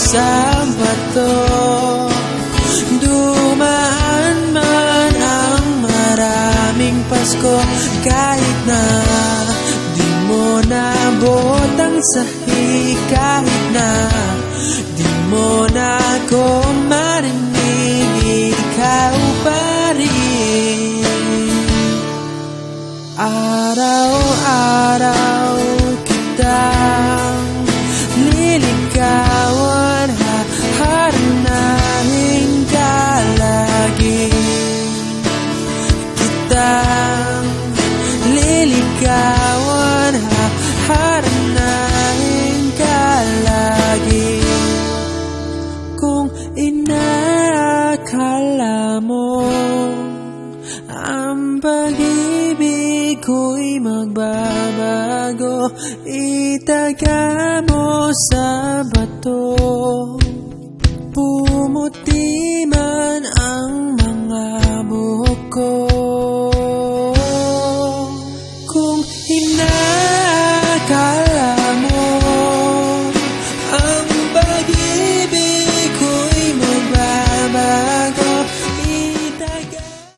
sa bato. Dumaan man ang maraming Pasko, kahit na di mo naabot ang sahi, kahit na di mo na ako marinig, ikaw pa rin. Araw-araw kitang liligawan, haharanahin ka lagi. Kitang liligawan, haharanahin ka lagi. Kung inaakala mo ang pag-ibig ko'y magbabago, itaga mo sa bato. Pumuti man ang mga buhok ko. Kung